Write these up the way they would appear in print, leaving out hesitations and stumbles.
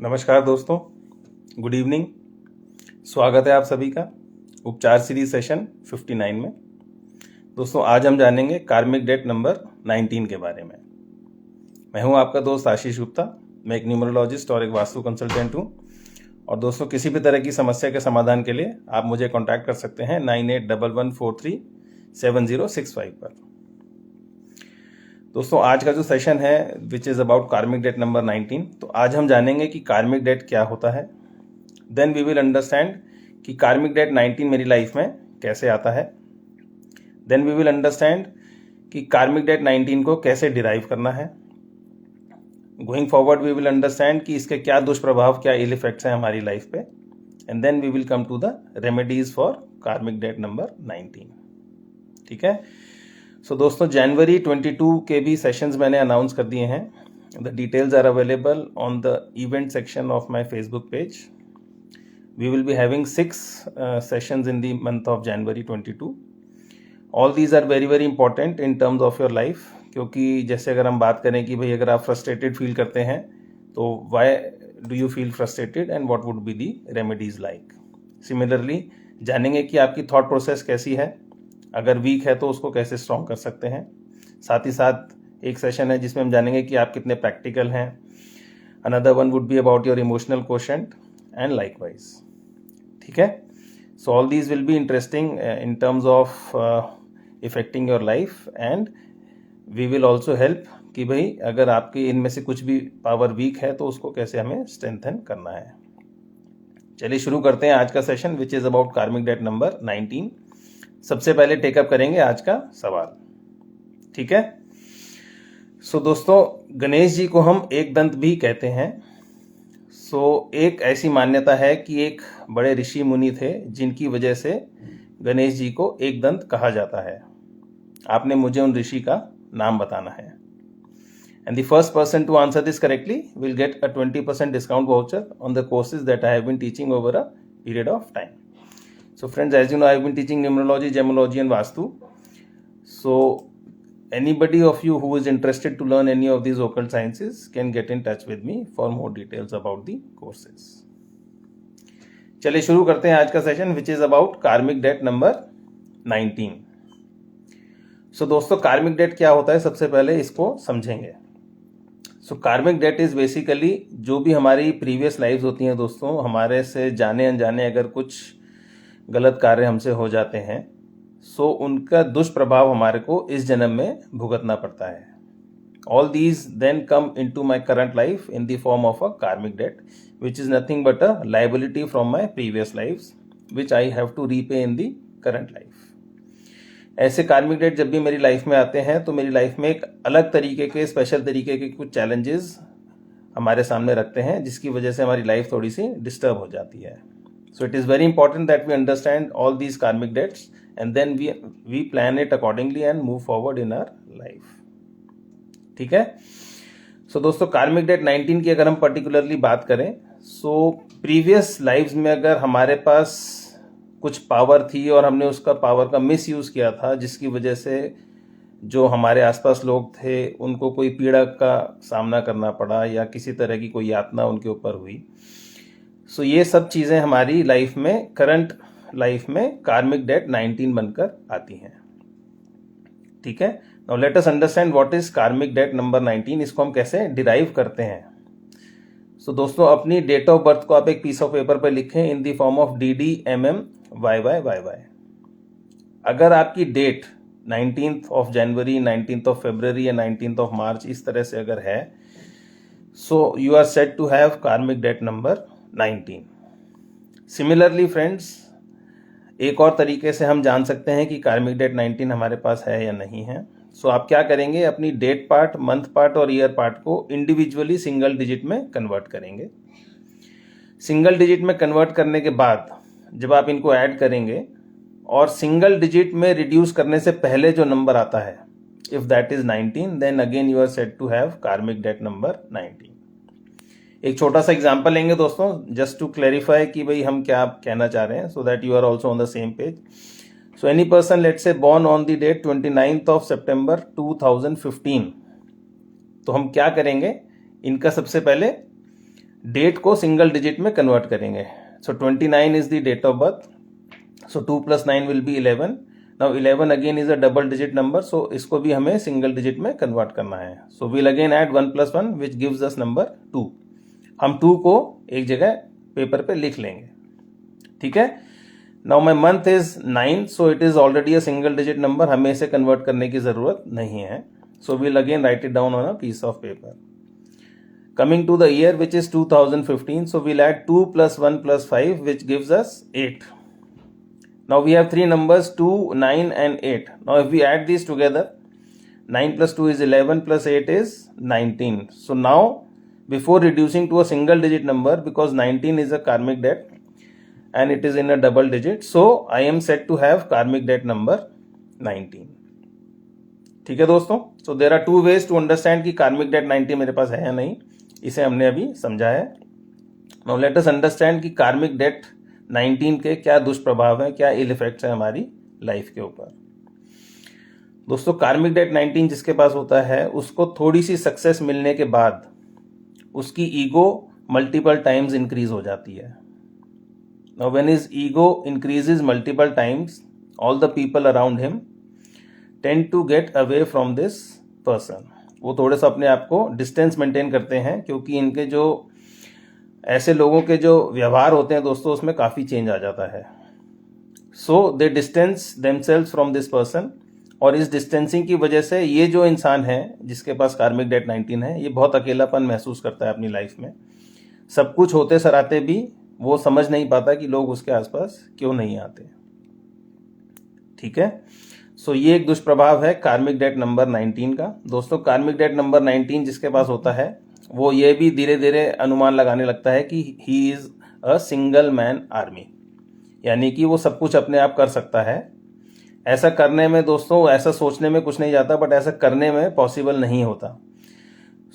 नमस्कार दोस्तों, good evening. स्वागत है आप सभी का उपचार सीरीज सेशन 59 में। दोस्तों, आज हम जानेंगे कार्मिक डेट नंबर 19 के बारे में। मैं हूं आपका दोस्त आशीष गुप्ता। मैं एक न्यूमरोलॉजिस्ट और एक वास्तु कंसल्टेंट हूं। और दोस्तों, किसी भी तरह की समस्या के समाधान के लिए आप मुझे कॉन्टैक्ट कर सकते हैं 9811437065 पर। दोस्तों, आज का जो सेशन है which is about karmic date number 19, तो आज हम जानेंगे कि कार्मिक डेट क्या होता है। देन वी विल अंडरस्टैंड कि कार्मिक डेट 19 मेरी लाइफ में कैसे आता है। देन वी विल अंडरस्टैंड कि कार्मिक डेट 19 को कैसे डिराइव करना है। Going forward we will understand कि इसके क्या दुष्प्रभाव, क्या इल इफेक्ट्स हैं हमारी लाइफ पे। And then we will come to the remedies for karmic date number 19। ठीक है। सो दोस्तों, जनवरी 22 के भी सेशंस मैंने अनाउंस कर दिए हैं। The details are available on the event section of my Facebook page. We will be having 6 sessions in the month of January 22। All these are very very important in terms of your life, क्योंकि जैसे अगर हम बात करें कि भाई अगर आप फ्रस्ट्रेटेड फील करते हैं तो why do you feel frustrated and what would be the remedies like. Similarly जानेंगे कि आपकी थॉट प्रोसेस कैसी है, अगर वीक है तो उसको कैसे स्ट्रॉन्ग कर सकते हैं। साथ ही साथ एक सेशन है जिसमें हम जानेंगे कि आप कितने प्रैक्टिकल हैं। Another one would be about your emotional quotient and likewise. ठीक है। So all these will be interesting in terms of affecting your life, and we will also help कि भाई अगर आपकी इनमें से कुछ भी पावर वीक है तो उसको कैसे हमें स्ट्रेंथन करना है। चलिए शुरू करते हैं आज का session which is about karmic date number 19। सबसे पहले टेकअप करेंगे आज का सवाल। ठीक है। सो दोस्तों, गणेश जी को हम एक दंत भी कहते हैं। सो एक ऐसी मान्यता है कि एक बड़े ऋषि मुनि थे जिनकी वजह से गणेश जी को एक दंत कहा जाता है। आपने मुझे उन ऋषि का नाम बताना है। And the first person to answer this correctly will get a 20% discount voucher on the courses that I have been teaching over a period of time. So friends, as you know, I have been teaching numerology, gemology and Vastu. So anybody of you who is interested to learn any of these occult sciences can get in touch with me for more details about the courses. चलिए शुरू करते हैं आज का session which is about कार्मिक date number 19. So दोस्तों, कार्मिक date क्या होता है सबसे पहले इसको समझेंगे. So कार्मिक डेट इज बेसिकली जो भी हमारी प्रीवियस लाइव्स होती हैं दोस्तों, हमारे से जाने अनजाने अगर कुछ गलत कार्य हमसे हो जाते हैं सो उनका दुष्प्रभाव हमारे को इस जन्म में भुगतना पड़ता है. All these then come into my current life in the form of a karmic debt which is nothing but a liability from my previous lives which I have to repay in the current life. ऐसे karmic date जब भी मेरी life में आते हैं तो मेरी life में एक अलग तरीके के, स्पेशल तरीके के कुछ चैलेंजेस हमारे सामने रखते हैं जिसकी वजह से हमारी लाइफ थोड़ी सी डिस्टर्ब हो जाती है. So it is very important that we understand all these karmic debts and then we plan it accordingly and move forward in our life. ठीक है. So दोस्तों, कार्मिक डेट 19 की अगर हम पर्टिकुलरली बात करें, सो प्रीवियस लाइव्स में अगर हमारे पास कुछ पावर थी और हमने उसका पावर का मिस यूज किया था जिसकी वजह से जो हमारे आसपास लोग थे उनको कोई पीड़ा का सामना करना पड़ा या किसी तरह की कोई यातना उनके ऊपर हुई, सो ये सब चीज़ें हमारी लाइफ में, करंट लाइफ में कार्मिक डेट 19 बनकर आती हैं. ठीक है. Now let us understand what is कार्मिक डेट नंबर 19. इसको हम कैसे डिराइव करते हैं. सो दोस्तों, अपनी डेट ऑफ बर्थ को आप एक पीस ऑफ पेपर पर लिखें in the form of DDMMYYYY. अगर आपकी डेट 19th ऑफ जनवरी, 19th ऑफ फरवरी या 19th ऑफ मार्च इस तरह से अगर है, so you are set to have karmic date number 19. Similarly friends, एक और तरीके से हम जान सकते हैं कि कार्मिक डेट 19 हमारे पास है या नहीं है. सो आप क्या करेंगे, अपनी डेट पार्ट, मंथ पार्ट और ईयर पार्ट को इंडिविजुअली सिंगल डिजिट में कन्वर्ट करेंगे. सिंगल डिजिट में कन्वर्ट करने के बाद जब आप इनको ऐड करेंगे और सिंगल डिजिट में रिड्यूस करने से पहले जो नंबर आता है, if that is 19, then again you are set to have karmic date number 19. एक छोटा सा एग्जांपल लेंगे दोस्तों, जस्ट टू क्लैरिफाई कि भाई हम क्या कहना चाह रहे हैं, so that you are also on the same page. So any person let's say born on the date 29th of September 2015, तो हम क्या करेंगे, इनका सबसे पहले डेट को सिंगल डिजिट में कन्वर्ट करेंगे. So 29 is the date of birth. So 2 + 9 will be 11. Now 11 again is a double digit number, so इसको भी हमें सिंगल डिजिट में कन्वर्ट करना है. So will again add 1 + 1 which gives us number 2. हम 2 को एक जगह पेपर पे लिख लेंगे. ठीक है. Now my month is 9, so it is already a single digit number, हमें इसे कन्वर्ट करने की जरूरत नहीं है. So will again write it down on a piece of paper. Coming to the year which is 2015, so we'll add 2 + 1 + 5 which gives us 8. Now we have three numbers 2, 9 and 8. Now if we add these together, 9 + 2 is 11 + 8 is 19. So now before reducing to a single digit number, because 19 is a karmic debt and it is in a double digit, so I am set to have karmic debt number 19. ठीक है दोस्तों. So there are two ways to understand कि karmic debt 19 मेरे पास है या नहीं, इसे हमने अभी समझा है. नाउ लेट अस अंडरस्टैंड कि कार्मिक डेट 19 के क्या दुष्प्रभाव हैं, क्या इल इफेक्ट्स हैं हमारी लाइफ के ऊपर. दोस्तों कार्मिक डेट 19 जिसके पास होता है उसको थोड़ी सी सक्सेस मिलने के बाद उसकी ईगो मल्टीपल टाइम्स इंक्रीज हो जाती है. Now when his ego increases multiple times, all the people around him tend to get away from this person. वो थोड़े सा अपने आप को डिस्टेंस मेंटेन करते हैं, क्योंकि इनके जो ऐसे लोगों के जो व्यवहार होते हैं दोस्तों उसमें काफ़ी चेंज आ जाता है. So they distance themselves from this person. और इस डिस्टेंसिंग की वजह से ये जो इंसान है जिसके पास कार्मिक डेट 19 है, ये बहुत अकेलापन महसूस करता है अपनी लाइफ में. सब कुछ होते सराते भी वो समझ नहीं पाता कि लोग उसके आसपास क्यों नहीं आते. ठीक है. सो ये एक दुष्प्रभाव है कार्मिक डेट नंबर 19 का. दोस्तों कार्मिक डेट नंबर 19 जिसके पास होता है वो ये भी धीरे धीरे अनुमान लगाने लगता है कि he is a single man army, यानी कि वो सब कुछ अपने आप कर सकता है. ऐसा करने में दोस्तों, ऐसा सोचने में कुछ नहीं जाता, बट ऐसा करने में पॉसिबल नहीं होता.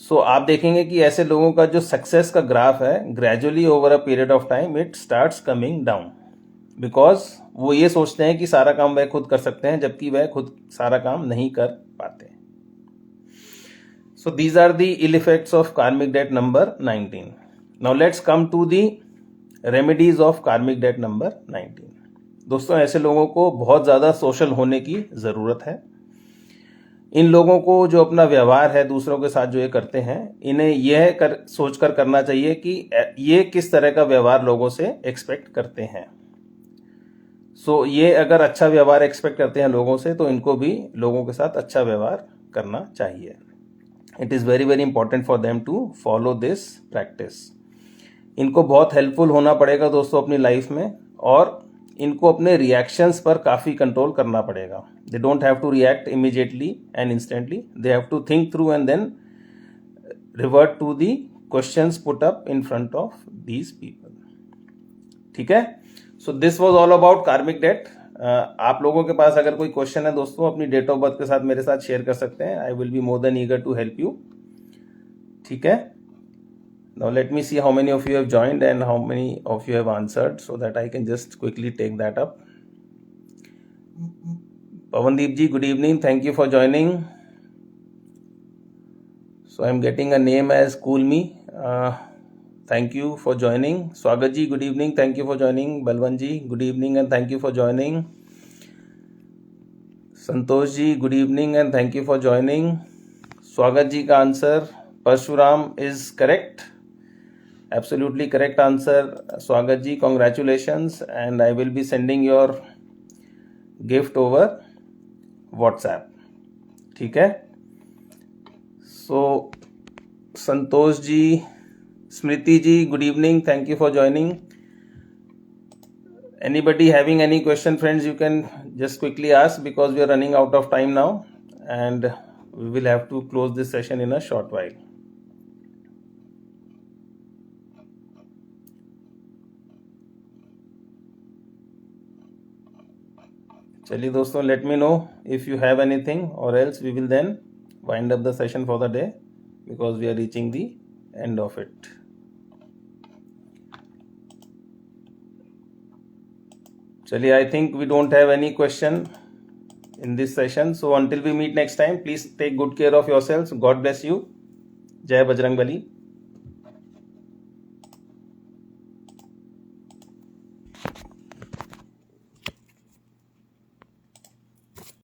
सो आप देखेंगे कि ऐसे लोगों का जो सक्सेस का ग्राफ है, gradually over a period of time it starts coming down, because वो ये सोचते हैं कि सारा काम वह खुद कर सकते हैं, जबकि वह खुद सारा काम नहीं कर पाते. So these are the ill effects of karmic date number 19. Now let's come to the remedies of karmic date number 19. दोस्तों ऐसे लोगों को बहुत ज़्यादा सोशल होने की ज़रूरत है. इन लोगों को जो अपना व्यवहार है दूसरों के साथ जो ये करते हैं, इन्हें यह सोचकर करना चाहिए कि ये किस तरह का व्यवहार लोगों से एक्सपेक्ट करते हैं. सो ये अगर अच्छा व्यवहार एक्सपेक्ट करते हैं लोगों से, तो इनको भी लोगों के साथ अच्छा व्यवहार करना चाहिए. It is very very important for them to follow this practice. इनको बहुत हेल्पफुल होना पड़ेगा दोस्तों अपनी लाइफ में, और इनको अपने रिएक्शंस पर काफ़ी कंट्रोल करना पड़ेगा. They don't have to react immediately and instantly. They have to think through and then revert to the questions put up in front of these people. ठीक है. So this was all about karmic date. आप लोगों के पास अगर कोई question है दोस्तों, अपनी डेट ऑफ बर्थ के साथ मेरे साथ शेयर कर सकते हैं. I will be more than eager to help you. ठीक है. Now let me see how many of you have joined and how many of you have answered, so that I can just quickly take that up. Pavandeep ji, good evening, thank you for joining. So I am getting a name as cool me. Thank you for joining. Swagat ji, good evening. Thank you for joining. Balwan ji, good evening and thank you for joining. Santosh ji, good evening and thank you for joining. Swagat ji का answer Parshuram is correct. Absolutely correct answer. Swagat ji, congratulations, and I will be sending your gift over WhatsApp. ठीक है. So Santosh ji, Smriti ji, good evening. Thank you for joining. Anybody having any question, friends, you can just quickly ask, because we are running out of time now and we will have to close this session in a short while. चलिए दोस्तों, let me know if you have anything, or else we will then wind up the session for the day, because we are reaching the end of it. चलिए, I think we don't have any question in this session. So until we meet next time, please take good care of yourselves. God bless you. जय बजरंग बली.